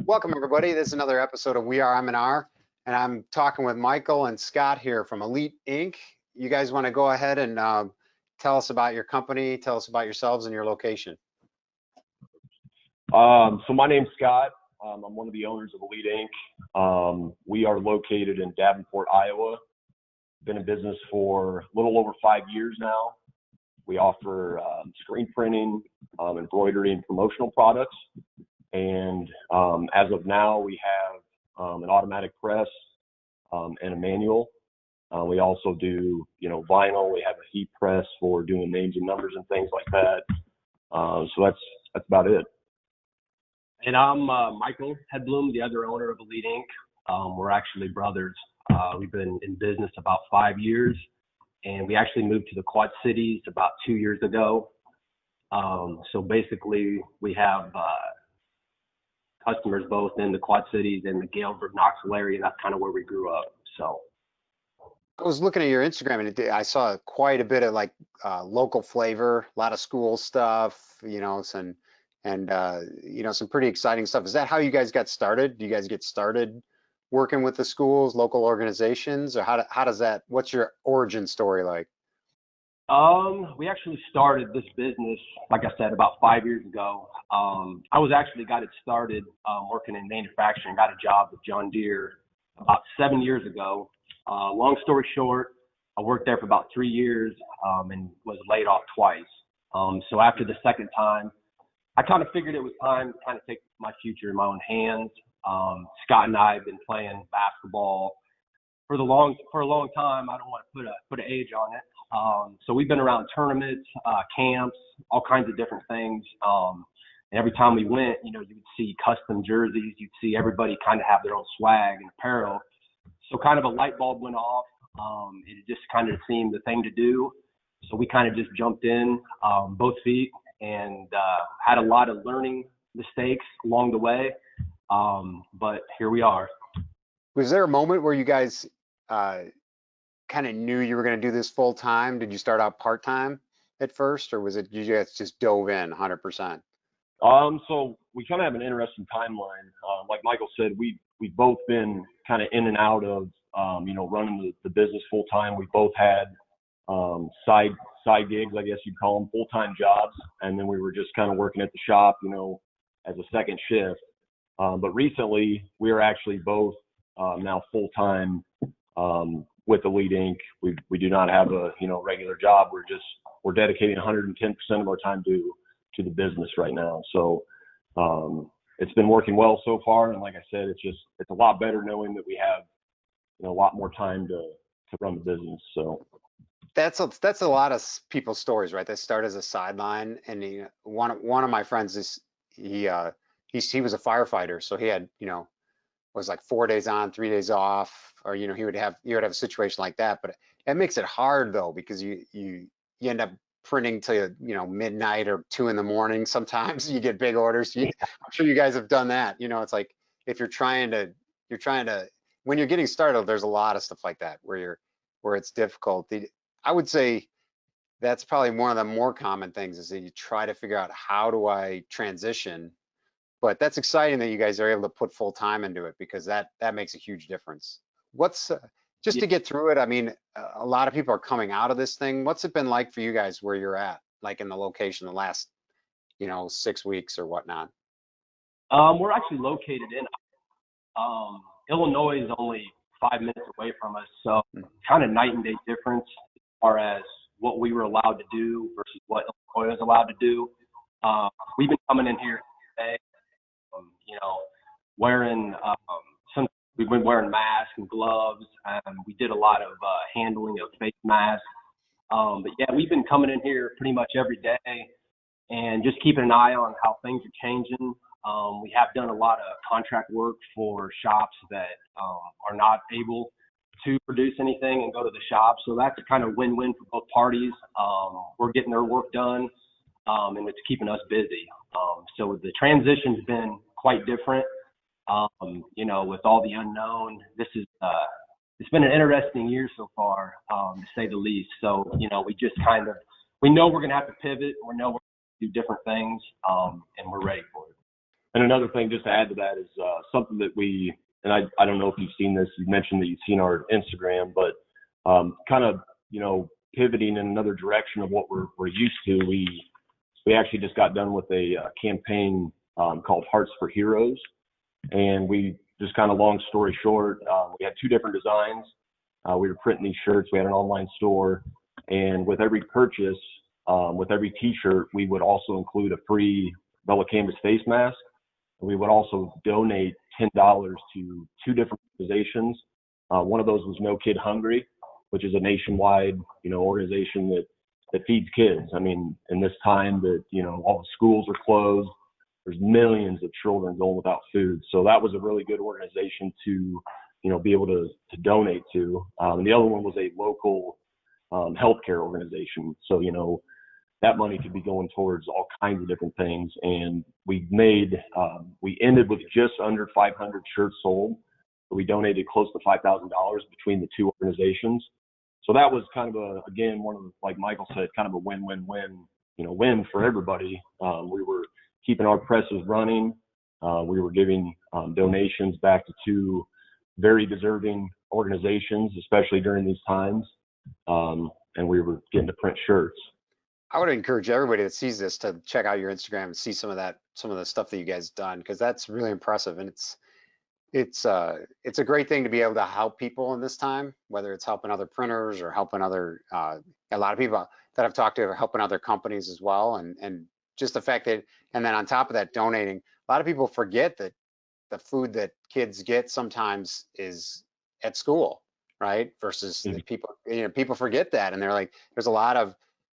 Welcome, everybody. This is another episode of We Are M&R, and I'm talking with Michael and Scott here from Elite Inc. You guys want to go ahead and tell us about your company, tell us about yourselves and your location. So my name's Scott. I'm one of the owners of Elite Inc. We are located in Davenport, Iowa. Been in business for a little over 5 years now. We offer screen printing, embroidery, and promotional products. And as of now, we have an automatic press and a manual. We also do, vinyl. We have a heat press for doing names and numbers and things like that. So that's about it. And I'm Michael Hedblum, the other owner of Elite Inc. We're actually brothers. We've been in business about 5 years, and we actually moved to the Quad Cities about 2 years ago. So basically, we have customers both in the Quad Cities and the Galesburg, Knoxville area. That's kind of where we grew up. So I was looking at your Instagram and I saw quite a bit of local flavor, a lot of school stuff, some pretty exciting stuff. Is that how you guys got started? Do you guys get started working with the schools, local organizations, or how does that? What's your origin story like? We actually started this business, like I said, about 5 years ago. I was actually got it started working in manufacturing, got a job with John Deere about 7 years ago. Long story short, I worked there for about 3 years and was laid off twice. So after the second time, I kind of figured it was time to kind of take my future in my own hands. Scott and I have been playing basketball for a long time. I don't want to put an age on it. So we've been around tournaments, camps, all kinds of different things. And every time we went, you would see custom jerseys. You'd see everybody kind of have their own swag and apparel. So kind of a light bulb went off. It just kind of seemed the thing to do. So we kind of just jumped in, both feet, and had a lot of learning mistakes along the way. But here we are. Was there a moment where you guys kind of knew you were going to do this full time? Did you start out part time at first, or was it you guys just dove in 100%? So we kind of have an interesting timeline. Like Michael said, we've both been kind of in and out of running the business full time. We both had side gigs, I guess you'd call them, full time jobs, and then we were just kind of working at the shop, as a second shift. But recently, we are actually both now full time with Elite Inc. We do not have a regular job. We're dedicating 110% of our time to the business right now. So it's been working well so far, and like I said, it's a lot better knowing that we have a lot more time to run the business. So that's a lot of people's stories, right? They start as a sideline, and one of my friends he was a firefighter, so he had was like 4 days on, 3 days off, or he would have a situation like that. But it makes it hard though, because you end up printing till midnight or 2 in the morning. Sometimes you get big orders. I'm sure you guys have done that. It's like if you're trying to when you're getting started, there's a lot of stuff like that where it's difficult. I would say that's probably one of the more common things, is that you try to figure out, how do I transition? But that's exciting that you guys are able to put full time into it, because that makes a huge difference. What's just to get through it? I mean, a lot of people are coming out of this thing. What's it been like for you guys where you're at, like in the location, the last 6 weeks or whatnot? We're actually located in Illinois, is only 5 minutes away from us, so kind of night and day difference as far as what we were allowed to do versus what Illinois was allowed to do. We've been coming in here today, wearing we've been wearing masks and gloves. We did a lot of handling of face masks. But yeah, we've been coming in here pretty much every day and just keeping an eye on how things are changing. We have done a lot of contract work for shops that are not able to produce anything and go to the shop. So that's kind of win-win for both parties. We're getting their work done, and it's keeping us busy. So the transition's been quite different. With all the unknown, it's been an interesting year so far, to say the least. So, we know we're going to have to pivot. We know we're going to do different things, and we're ready for it. And another thing, just to add to that, is something that and I don't know if you've seen this. You mentioned that you've seen our Instagram, but kind of, pivoting in another direction of what we're used to. We actually just got done with a campaign called Hearts for Heroes, and we just kind of, long story short, we had two different designs. We were printing these shirts. We had an online store, and with every purchase, with every T-shirt, we would also include a free Bella Canvas face mask. We would also donate $10 to two different organizations. One of those was No Kid Hungry, which is a nationwide, organization that feeds kids. I mean, in this time that, all the schools are closed, there's millions of children going without food. So that was a really good organization to, be able to donate to. And the other one was a local healthcare organization. So, that money could be going towards all kinds of different things. And we ended with just under 500 shirts sold. We donated close to $5,000 between the two organizations. So that was kind of again, one of the, like Michael said, kind of a win-win-win, win for everybody. We were keeping our presses running. We were giving donations back to two very deserving organizations, especially during these times. And we were getting to print shirts. I would encourage everybody that sees this to check out your Instagram and see some of the stuff that you guys done, because that's really impressive. And it's a great thing to be able to help people in this time, whether it's helping other printers or helping other, a lot of people that I've talked to are helping other companies as well. And just the fact that, and then on top of that, donating, a lot of people forget that the food that kids get sometimes is at school, right? Versus the people forget that. And they're like, there's a lot of,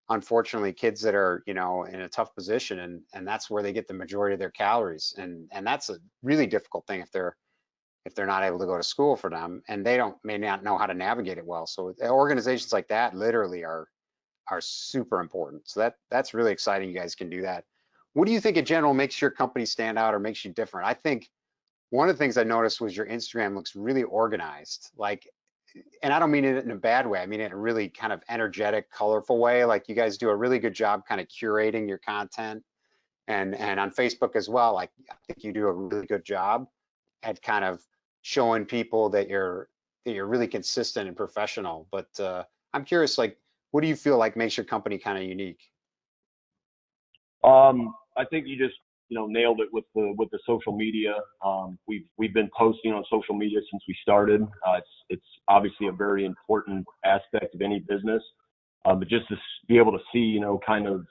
unfortunately, kids that are, in a tough position, and that's where they get the majority of their calories. And that's a really difficult thing if they're not able to go to school for them, and they may not know how to navigate it well. So organizations like that literally are super important. So that's really exciting. You guys can do that. What do you think in general makes your company stand out or makes you different? I think one of the things I noticed was your Instagram looks really organized. Like, and I don't mean it in a bad way. I mean it in a really kind of energetic, colorful way. Like, you guys do a really good job kind of curating your content, and on Facebook as well. Like, I think you do a really good job at kind of showing people that you're really consistent and professional. But I'm curious, like, what do you feel like makes your company kind of unique? I think you just, nailed it with the social media. We've been posting on social media since we started. It's obviously a very important aspect of any business. But just to be able to see, kind of,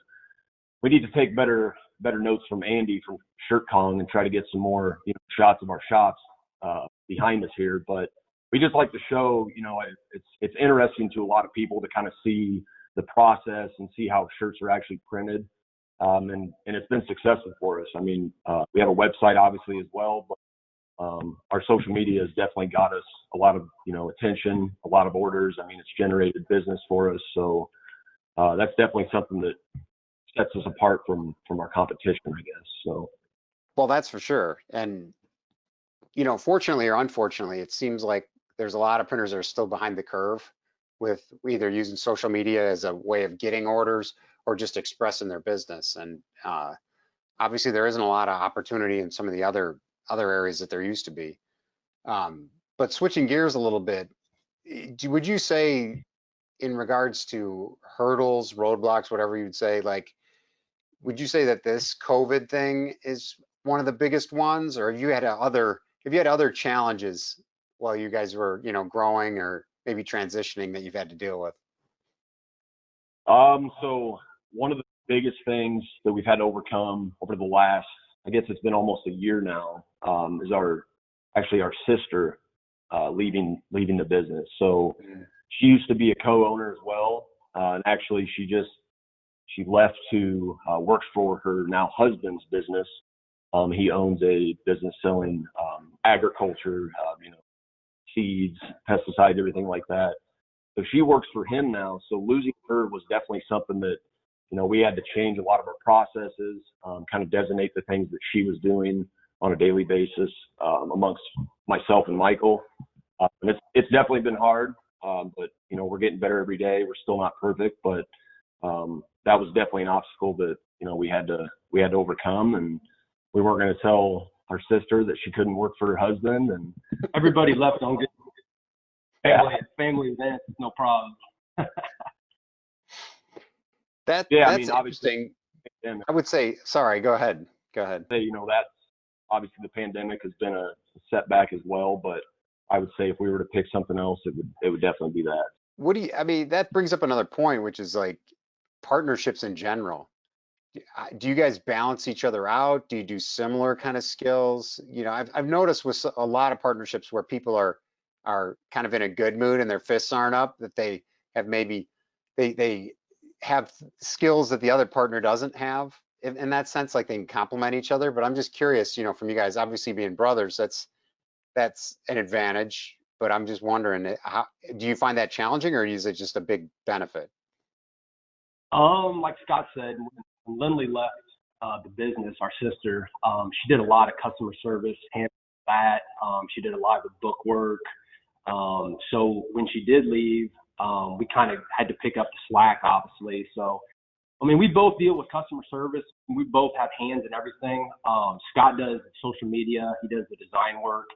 we need to take better notes from Andy from Shirt Kong and try to get some more, shots of our shops behind us here. But we just like to show, it's interesting to a lot of people to kind of see the process and see how shirts are actually printed. And it's been successful for us. I mean, we have a website obviously as well, but our social media has definitely got us a lot of, attention, a lot of orders. I mean, it's generated business for us. So that's definitely something that sets us apart from our competition, I guess. So. Well, that's for sure. And, fortunately or unfortunately, it seems like there's a lot of printers that are still behind the curve with either using social media as a way of getting orders or just expressing their business. And obviously there isn't a lot of opportunity in some of the other areas that there used to be. But switching gears a little bit, would you say, in regards to hurdles, roadblocks, whatever you'd say, like, would you say that this COVID thing is one of the biggest ones, or have you had other challenges while you guys were, growing or maybe transitioning that you've had to deal with? So one of the biggest things that we've had to overcome over the last, I guess it's been almost a year now, is our sister leaving the business. So she used to be a co-owner as well, and actually she left to work for her now husband's business. He owns a business selling agriculture, seeds, pesticides, everything like that. So she works for him now. So losing her was definitely something that, we had to change a lot of our processes, kind of designate the things that she was doing on a daily basis amongst myself and Michael. And it's definitely been hard, but, we're getting better every day. We're still not perfect, but that was definitely an obstacle that, we had to overcome. And we weren't going to tell our sister that she couldn't work for her husband, and Everybody left on good yeah, family events, no problem. yeah. I That's mean, obviously, interesting. and I would say, sorry, go ahead. Go ahead. say, that's obviously the pandemic has been a setback as well, but I would say if we were to pick something else, it would definitely be that. I mean, that brings up another point, which is like partnerships in general. Do you guys balance each other out? Do you do similar kind of skills? I've noticed with a lot of partnerships where people are kind of in a good mood and their fists aren't up, that they have maybe they have skills that the other partner doesn't have. In that sense, like they can complement each other. But I'm just curious, from you guys, obviously being brothers, that's an advantage. But I'm just wondering, how do you find that challenging, or is it just a big benefit? Like Scott said, when Lindley left the business, our sister, she did a lot of customer service, handled that. She did a lot of the book work. So when she did leave, we kind of had to pick up the slack, obviously. So, I mean, we both deal with customer service. We both have hands in everything. Scott does social media. He does the design work.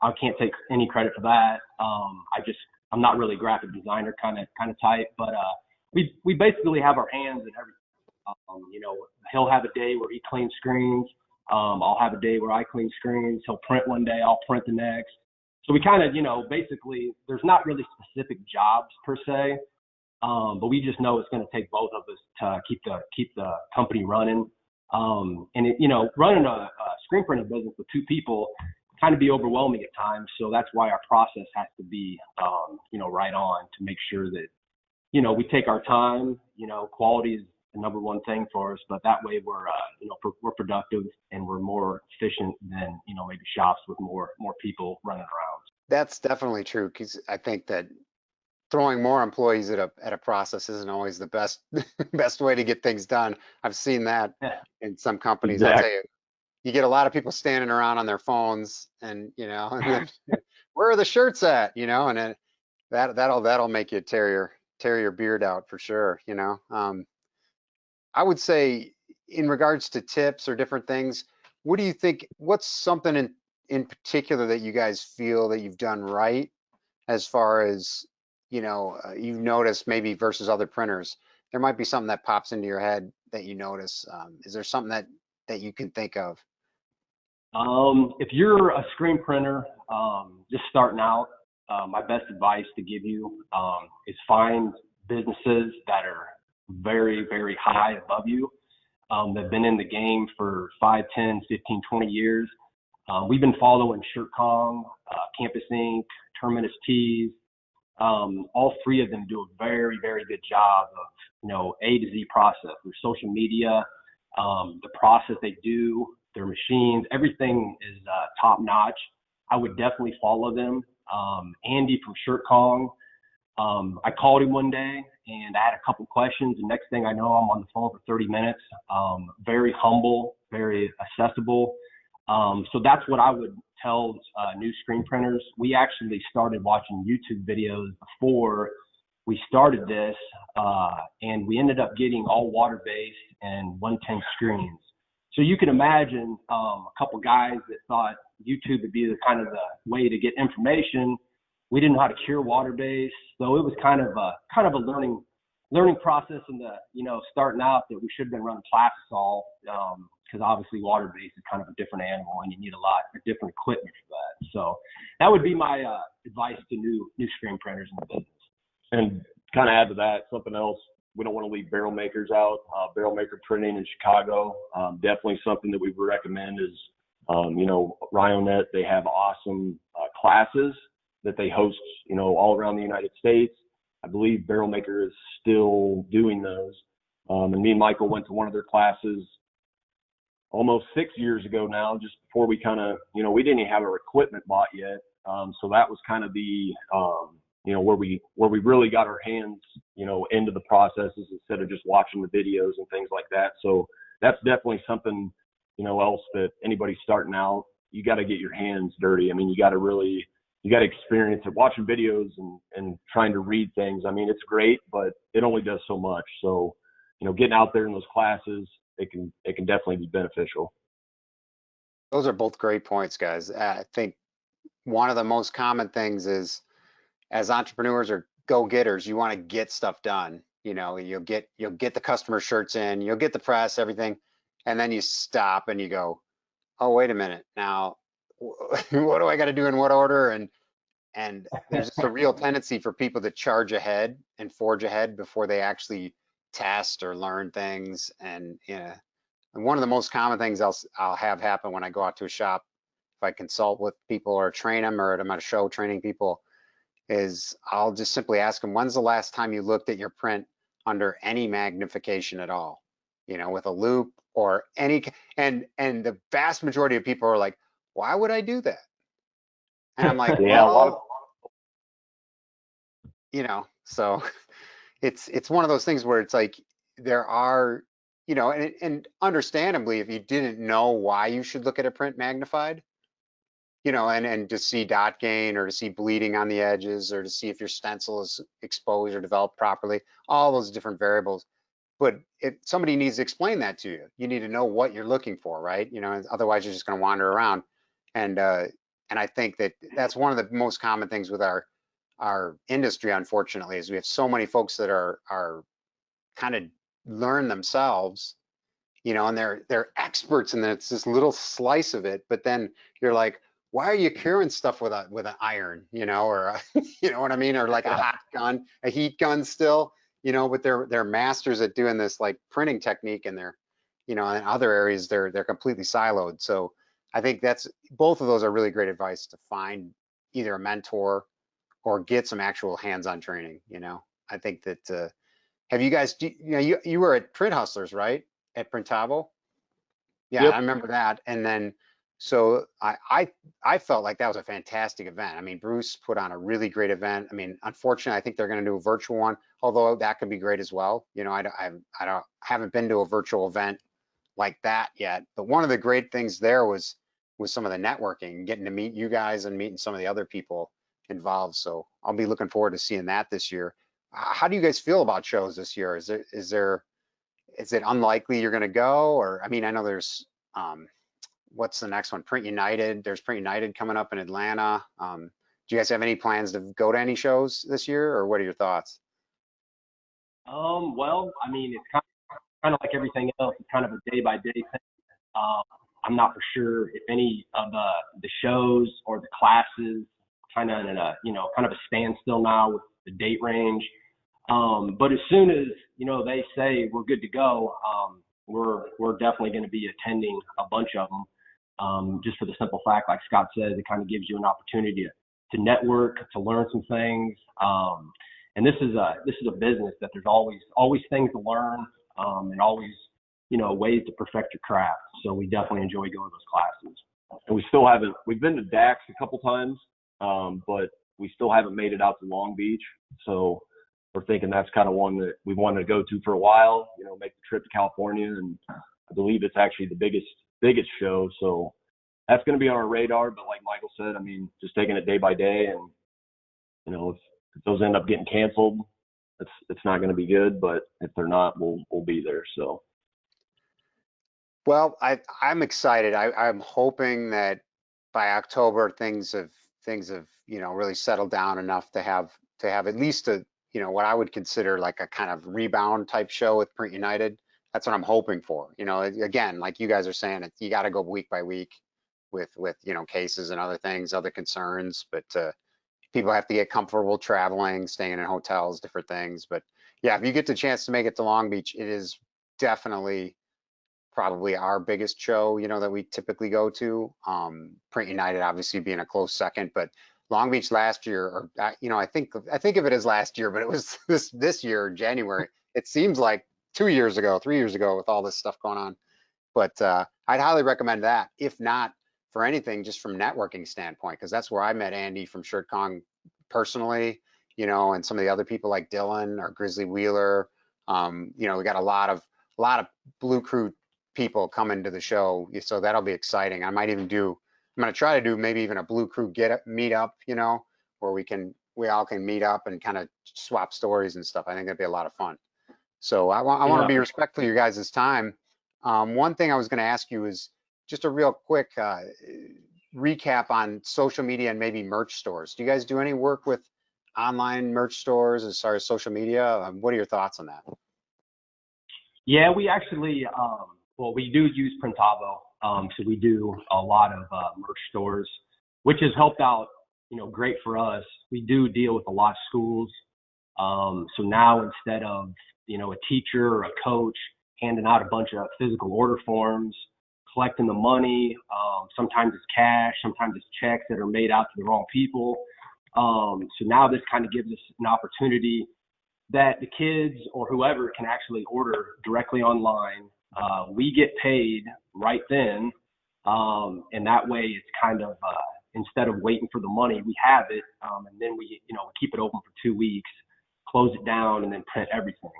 I can't take any credit for that. I'm not really a graphic designer kind of type, but we basically have our hands in everything. He'll have a day where he cleans screens. I'll have a day where I clean screens. He'll print one day, I'll print the next. So we kind of, basically, there's not really specific jobs per se, but we just know it's going to take both of us to keep the company running. Running a screen printing business with two people kind of be overwhelming at times. So that's why our process has to be, right on to make sure that, we take our time. Quality is the number one thing for us, but that way we're productive and we're more efficient than, maybe shops with more people running around. That's definitely true, because I think that throwing more employees at a process isn't always the best best way to get things done. I've seen that Yeah, in some companies. I'll tell Exactly. you, you get a lot of people standing around on their phones, and and then where are the shirts at? And then that'll make you tear your beard out for sure. I would say, in regards to tips or different things, what do you think? What's something in particular that you guys feel that you've done right, as far as you've noticed maybe versus other printers? There might be something that pops into your head that you notice. Is there something that you can think of? If you're a screen printer, just starting out, my best advice to give you is find businesses that are very, very high above you. They've been in the game for 5, 10, 15, 20 years. We've been following Shirt Kong, Campus Ink, Terminus Tees. All three of them do a very, very good job of, A to Z process. Their social media, the process they do, their machines, everything is top notch. I would definitely follow them. Andy from Shirt Kong, I called him one day and I had a couple questions. And next thing I know, I'm on the phone for 30 minutes. Very humble, very accessible. So that's what I would tell new screen printers. We actually started watching YouTube videos before we started this, and we ended up getting all water-based and 110 screens. So you can imagine a couple guys that thought YouTube would be the kind of the way to get information. We didn't know how to cure water-based, so it was kind of a learning process in the starting out that we should have been running plastisol, because obviously water-based is kind of a different animal and you need a lot of different equipment for that. So that would be my advice to new screen printers in the business. And kind of add to that, something else, we don't want to leave barrel makers out. Barrel maker printing in Chicago, definitely something that we would recommend is, Ryonet, they have awesome classes that they host, all around the United States. I believe Barrel Maker is still doing those. And me and Michael went to one of their classes almost 6 years ago now, just before we kind of, we didn't even have our equipment bought yet. So that was kind of the, where we really got our hands, into the processes instead of just watching the videos and things like that. So that's definitely something, else that anybody starting out, you got to get your hands dirty. I mean, you got to experience it. Watching videos and trying to read things, I mean, it's great, but it only does so much. So, getting out there in those classes, it can definitely be beneficial. Those are both great points, guys. I think one of the most common things is as entrepreneurs or go-getters, you want to get stuff done. You'll get the customer shirts in, you'll get the press, everything, and then you stop and you go, oh, wait a minute. Now, what do I got to do in what order? And there's just a real tendency for people to charge ahead and forge ahead before they actually test or learn things. And one of the most common things I'll have happen when I go out to a shop, if I consult with people or train them, or I'm at a show training people, is I'll just simply ask them, when's the last time you looked at your print under any magnification at all? With a loop or any, and the vast majority of people are like, why would I do that? And I'm like, Yeah, a lot of well, so it's one of those things where it's like there are, and understandably, if you didn't know why you should look at a print magnified, and to see dot gain or to see bleeding on the edges or to see if your stencil is exposed or developed properly, all those different variables. But if somebody needs to explain that to you, you need to know what you're looking for, right? Otherwise you're just going to wander around. And and I think that that's one of the most common things with our industry, unfortunately, is we have so many folks that are kind of learn themselves, and they're experts, and it's this little slice of it. But then you're like, why are you curing stuff with an iron, or you know what I mean, or like a hot gun, a heat gun still, but they're masters at doing this like printing technique, and they're, in other areas they're completely siloed. So I think that's both of those are really great advice to find either a mentor or get some actual hands-on training. I think that have you guys, you were at Print Hustlers, right? At Printavo? Yeah, yep. I remember that. And then, so I felt like that was a fantastic event. I mean, Bruce put on a really great event. I mean, unfortunately, I think they're going to do a virtual one, although that could be great as well. I haven't been to a virtual event like that yet. But one of the great things there was some of the networking, getting to meet you guys and meeting some of the other people involved. So I'll be looking forward to seeing that this year. How do you guys feel about shows this year? Is it unlikely you're going to go? Or, I mean, I know there's, what's the next one? Print United. There's Print United coming up in Atlanta. Do you guys have any plans to go to any shows this year, or what are your thoughts? Well, I mean, it's kind of like everything else. It's kind of a day by day thing. Um, I'm not for sure if any of the shows or the classes kind of in a kind of a standstill now with the date range. But as soon as they say we're good to go, we're definitely going to be attending a bunch of them. Just for the simple fact, like Scott said, it kind of gives you an opportunity to network, to learn some things. And this is a business that there's always things to learn, and always ways to perfect your craft. So we definitely enjoy going to those classes. And we still haven't. We've been to Dax a couple times, but we still haven't made it out to Long Beach. So we're thinking that's kind of one that we wanted to go to for a while. Make the trip to California, and I believe it's actually the biggest show. So that's going to be on our radar. But like Michael said, I mean, just taking it day by day, and if those end up getting canceled, it's not going to be good. But if they're not, we'll be there. So. Well, I'm excited. I'm hoping that by October things have really settled down enough to have at least a what I would consider like a kind of rebound type show with Print United. That's what I'm hoping for. Again, like you guys are saying, you got to go week by week with cases and other things, other concerns. But people have to get comfortable traveling, staying in hotels, different things. But yeah, if you get the chance to make it to Long Beach, it is definitely probably our biggest show, that we typically go to. Print United obviously being a close second, but Long Beach last year, or I think of it as last year, but it was this year, January. It seems like 2 years ago, 3 years ago, with all this stuff going on. But I'd highly recommend that, if not for anything, just from networking standpoint, because that's where I met Andy from ShirtCon personally, and some of the other people like Dylan or Grizzly Wheeler. We got a lot of Blue Crew people coming to the show, so that'll be exciting. I'm going to try to do maybe even a Blue Crew meet up, where we all can meet up and kind of swap stories and stuff. I think that'd be a lot of fun. So I want to Yeah. be respectful of your guys' time. One thing I was going to ask you is, just a real quick recap on social media and maybe merch stores. Do you guys do any work with online merch stores as far as social media? What are your thoughts on that? Yeah, we actually, well, we do use Printavo. So we do a lot of merch stores, which has helped out, great for us. We do deal with a lot of schools. So now instead of, a teacher or a coach handing out a bunch of physical order forms, collecting the money, sometimes it's cash, sometimes it's checks that are made out to the wrong people. So now this kind of gives us an opportunity that the kids or whoever can actually order directly online. We get paid right then. And that way it's kind of, instead of waiting for the money, we have it. And then we keep it open for 2 weeks, close it down, and then print everything.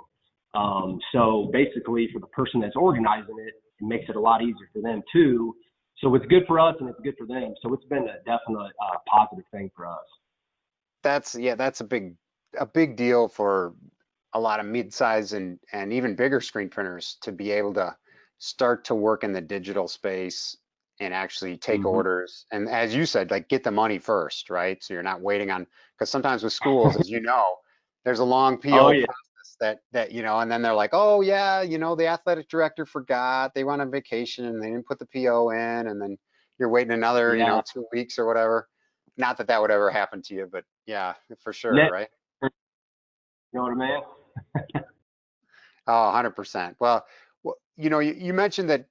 So basically for the person that's organizing it, it makes it a lot easier for them too. So it's good for us and it's good for them. So it's been a definite positive thing for us. That's a big deal for a lot of mid-size and even bigger screen printers to be able to start to work in the digital space and actually take orders. And as you said, like get the money first, right? So you're not waiting on, because sometimes with schools, as you know, there's a long PO Oh yeah. process that and then they're like, oh yeah, the athletic director forgot, they went on vacation and they didn't put the PO in, and then you're waiting another, Yeah. 2 weeks or whatever. Not that that would ever happen to you, but yeah, for sure, Net, right? you know what I mean? Oh, 100%. Well, you mentioned that,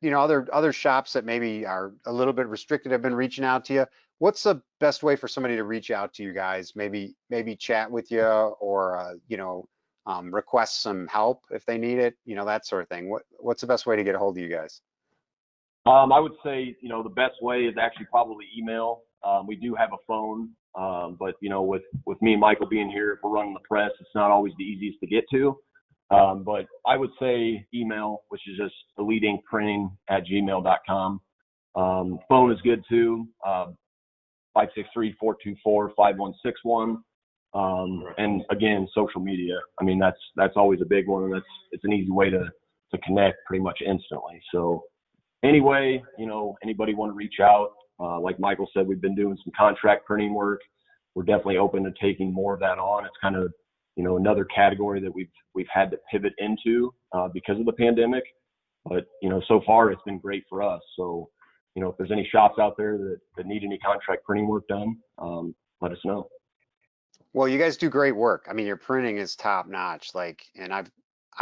other shops that maybe are a little bit restricted have been reaching out to you. What's the best way for somebody to reach out to you guys? Maybe chat with you, or, request some help if they need it, that sort of thing. What's the best way to get a hold of you guys? I would say, the best way is actually probably email. We do have a phone, but with me and Michael being here, if we're running the press, it's not always the easiest to get to. But I would say email, which is just eliteinkprinting@gmail.com. Phone is good too, 563-424-5161. And again, social media. I mean, that's always a big one, and it's an easy way to connect pretty much instantly. So anyway, anybody want to reach out? Like Michael said, we've been doing some contract printing work. We're definitely open to taking more of that on. It's kind of another category that we've had to pivot into because of the pandemic. But so far it's been great for us. So if there's any shops out there that need any contract printing work done, let us know. Well, you guys do great work. I mean, your printing is top notch. And I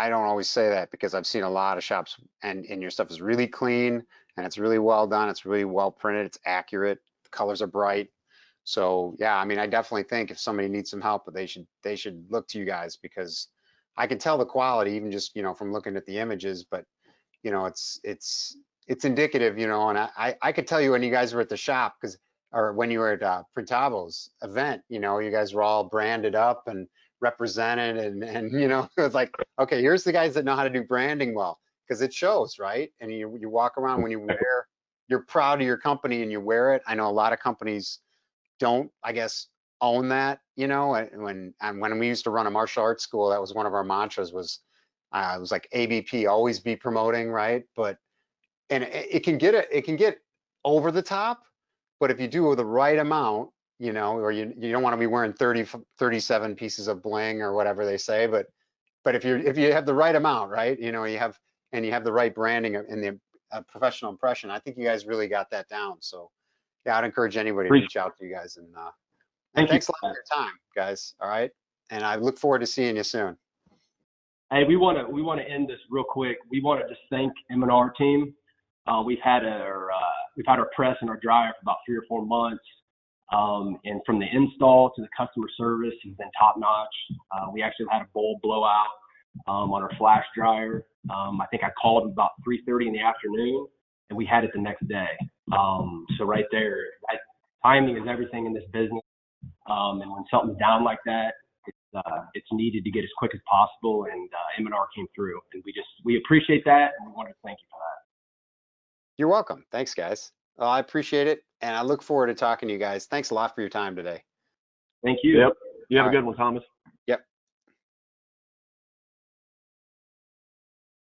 don't always say that because I've seen a lot of shops, and your stuff is really clean and it's really well done. It's really well printed. It's accurate. The colors are bright. So yeah, I mean, I definitely think if somebody needs some help, they should look to you guys, because I can tell the quality even just, from looking at the images, but it's indicative, and I could tell you when you guys were at the shop, or when you were at Printavo's event, you guys were all branded up and represented, and it's like, okay, here's the guys that know how to do branding well, because it shows, right? And you walk around when you're proud of your company and you wear it. I know a lot of companies don't, I guess, own that, when we used to run a martial arts school, that was one of our mantras, was it was like ABP, always be promoting, right? But and it can get over the top, but if you do the right amount, or you don't want to be wearing 37 pieces of bling or whatever they say, but if you have the right amount, right, you have the right branding and the professional impression, I think you guys really got that down. So yeah, I'd encourage anybody to reach out to you guys, and Thank you. thanks a lot for your time, guys. All right, and I look forward to seeing you soon. Hey, we want to end this real quick. We want to just thank M&R team. We've had our press and our dryer for about 3 or 4 months, and from the install to the customer service has been top notch. We actually had a bowl blowout on our flash dryer. I think I called about 3:30 in the afternoon, and we had it the next day. So right there, timing is everything in this business. And when something's down like that, it's needed to get as quick as possible, and M&R came through, and we appreciate that, and we want to thank you for that. You're welcome. Thanks, guys. Well, I appreciate it, and I look forward to talking to you guys. Thanks a lot for your time today. Thank you. Yep. You have All a good one, Thomas.